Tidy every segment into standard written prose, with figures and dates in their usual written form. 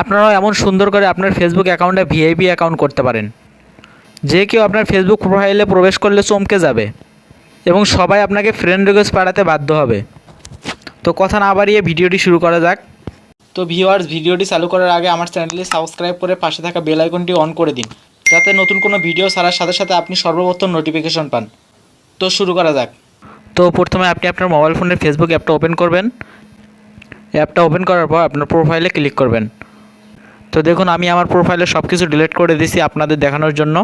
আপনারাও এমন সুন্দর করে আপনার ফেসবুক অ্যাকাউন্টে ভিআইপি অ্যাকাউন্ট করতে পারেন, যে কেউ আপনার ফেসবুক প্রোফাইলে প্রবেশ করলে চমকে যাবে এবং সবাই আপনাকে ফ্রেন্ড রিকোয়েস্ট পাঠাতে বাধ্য হবে। তো কথা না বাড়িয়ে ভিডিওটি শুরু করা যাক। তো ভিউয়ার্স, ভিডিওটি চালু করার আগে আমার চ্যানেলটি সাবস্ক্রাইব করে পাশে থাকা বেল আইকনটি অন করে দিন, যাতে নতুন কোনো ভিডিও ছাড়ার সাথে সাথে আপনি সর্বপ্রথম নোটিফিকেশন পান। তো শুরু করা যাক। তো প্রথমে আপনি আপনার মোবাইল ফোনের ফেসবুক অ্যাপটা ওপেন করবেন। অ্যাপটা ওপেন করার পর আপনার প্রোফাইলে ক্লিক করবেন। তো দেখুন, আমি আমার প্রোফাইলে সব কিছু ডিলিট করে দিয়েছি আপনাদের দেখানোর জন্য।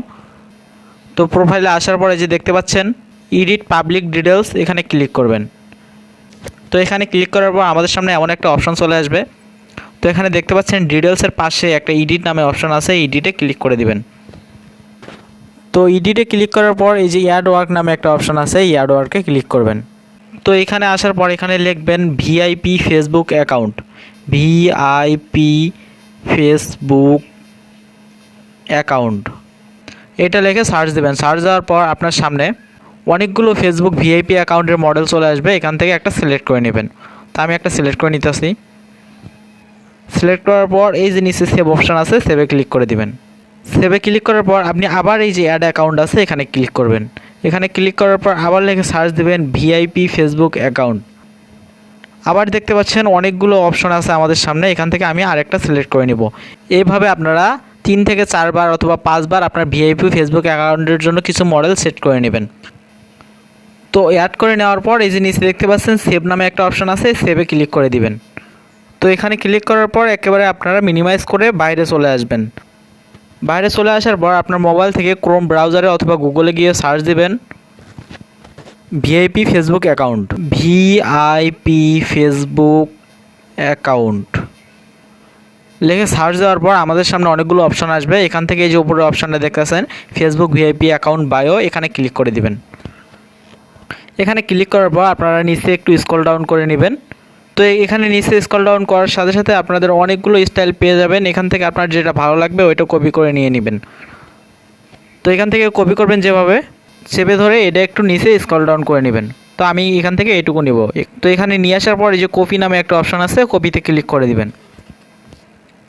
তো প্রোফাইলে আসার পরে যে দেখতে পাচ্ছেন এডিট পাবলিক ডিটেলস, এখানে ক্লিক করবেন। তো এখানে ক্লিক করার পর আমাদের সামনে এমন একটা অপশন চলে আসবে। তো এখানে দেখতে পাচ্ছেন ডিটেলসের পাশে একটা এডিট নামে অপশন আছে, এডিটে ক্লিক করে দিবেন। তো এডিটে ক্লিক করার পর এই যে অ্যাড ওয়ার্ক নামে একটা অপশন আছে, এই অ্যাড ওয়ার্কে ক্লিক করবেন। তো এখানে আসার পর এখানে লিখবেন VIP Facebook account, VIP Facebook account, এটা লিখে সার্চ দেবেন। সার্চ দেওয়ার পর আপনার সামনে অনেকগুলো ফেসবুক ভিআইপি অ্যাকাউন্টের মডেল চলে আসবে, এখান থেকে একটা সিলেক্ট করে নেবেন। তো আমি একটা সিলেক্ট করে নিতেছি। সিলেক্ট করার পর এই যে নিচে সেভ অপশান আছে, সেভে ক্লিক করে দিবেন। সেভে ক্লিক করার পর আপনি আবার এই যে অ্যাড অ্যাকাউন্ট আছে, এখানে ক্লিক করবেন। এখানে ক্লিক করার পর আবার লিখে সার্চ দেবেন ভিআইপি ফেসবুক অ্যাকাউন্ট। আবার দেখতে পাচ্ছেন অনেকগুলো অপশন আছে আমাদের সামনে, এখান থেকে আমি আরেকটা সিলেক্ট করে নিব। এইভাবে আপনারা 3 থেকে 4 বার অথবা 5 বার আপনার ভিআইপি ফেসবুক অ্যাকাউন্টের জন্য কিছু মডেল সেট করে নেবেন। তো অ্যাড করে নেওয়ার পর এই যে নিচে দেখতে পাচ্ছেন সেভ নামে একটা অপশন আছে, সেভে ক্লিক করে দিবেন। তো এখানে ক্লিক করার পর একেবারে আপনারা মিনিমাইজ করে বাইরে চলে আসবেন। বাইরে চলে আসার পর আপনার মোবাইল থেকে ক্রোম ব্রাউজারে অথবা গুগলে গিয়ে সার্চ দিবেন VIP Facebook account, VIP Facebook account লিখে সার্চ দেওয়ার পর আমাদের সামনে অনেকগুলো অপশন আসবে। এখান থেকে এই যে উপরের অপশানটা দেখতেছেন ফেসবুক ভিআইপি অ্যাকাউন্ট বায়ো, এখানে ক্লিক করে দিবেন। এখানে ক্লিক করার পর আপনারা নিচে একটু স্ক্রল ডাউন করে নেবেন। তো এখানে নিচে স্ক্রল ডাউন করার সাথে সাথে আপনাদের অনেকগুলো স্টাইল পেয়ে যাবেন। এখান থেকে আপনার যেটা ভালো লাগবে ওইটা কপি করে নিয়ে নেবেন। তো এখান থেকে কপি করবেন যেভাবে, চেপে ধরে এটা একটু নিচে স্ক্রল ডাউন করে নেবেন। তো আমি এখান থেকে এইটুকু নিব। তো এখানে নিয়ে আসার পর এই যে কপি নামে একটা অপশান আছে, কপিতে ক্লিক করে দিবেন।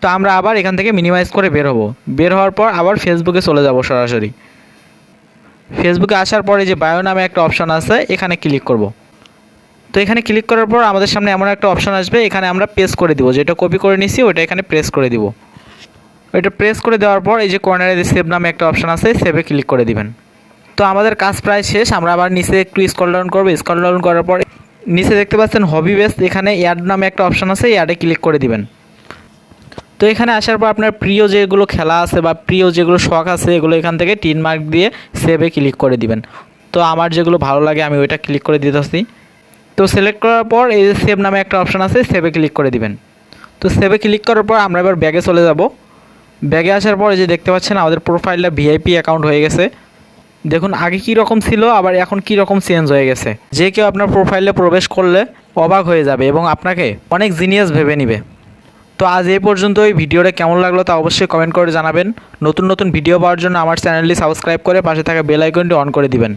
তো আমরা আবার এখান থেকে মিনিমাইজ করে বের হব। বের হওয়ার পর আবার ফেসবুকে চলে যাব সরাসরি। ফেসবুকে আসার পরে যে বায়ো নামে একটা অপশান আছে, এখানে ক্লিক করব। তো এখানে ক্লিক করার পর আমাদের সামনে এমন একটা অপশান আসবে, এখানে আমরা প্রেস করে দিব। যেটা কপি করে নিছি ওইটা এখানে প্রেস করে দিব। ওইটা প্রেস করে দেওয়ার পর এই যে কর্নারে যে সেভ নামে একটা অপশান আছে, সেভে ক্লিক করে দিবেন। তো আমাদের কাজ প্রায় শেষ। আমরা আবার নিচে একটু স্ক্রল ডাউন করব। স্ক্রল ডাউন করার পর নিচে দেখতে পাচ্ছেন হবি বেস, এখানে অ্যাড নামে একটা অপশান আছে, অ্যাডে ক্লিক করে দিবেন। তো এখানে আসার পর আপনার প্রিয় যেগুলো খেলা আছে বা প্রিয় যেগুলো শখ আছে, এগুলো এখান থেকে 3 মার্ক দিয়ে সেভে ক্লিক করে দিবেন। তো আমার যেগুলো ভালো লাগে আমি ওইটা ক্লিক করে দিতেছি। তো সিলেক্ট করার পর এই যে সেভ নামে একটা অপশান আছে, সেভে ক্লিক করে দিবেন। তো সেভে ক্লিক করার পর আমরা এবার ব্যাগে চলে যাব। ব্যাগে আসার পর এই যে দেখতে পাচ্ছেন আমাদের প্রোফাইলটা ভিআইপি অ্যাকাউন্ট হয়ে গেছে। দেখুন আগে কী রকম ছিল, আবার এখন কী রকম চেঞ্জ হয়ে গেছে। যে কেউ আপনার প্রোফাইলে প্রবেশ করলে অবাক হয়ে যাবে এবং আপনাকে অনেক জিনিয়াস ভেবে নেবে। তো আজ এই পর্যন্ত। এই ভিডিওটা কেমন লাগলো তা অবশ্যই কমেন্ট করে জানাবেন। নতুন নতুন ভিডিও পাওয়ার জন্য আমার চ্যানেলটি সাবস্ক্রাইব করে পাশে থাকা বেল আইকনটি অন করে দিবেন।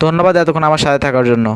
ধন্যবাদ এতক্ষণ আমার সাথে থাকার জন্য।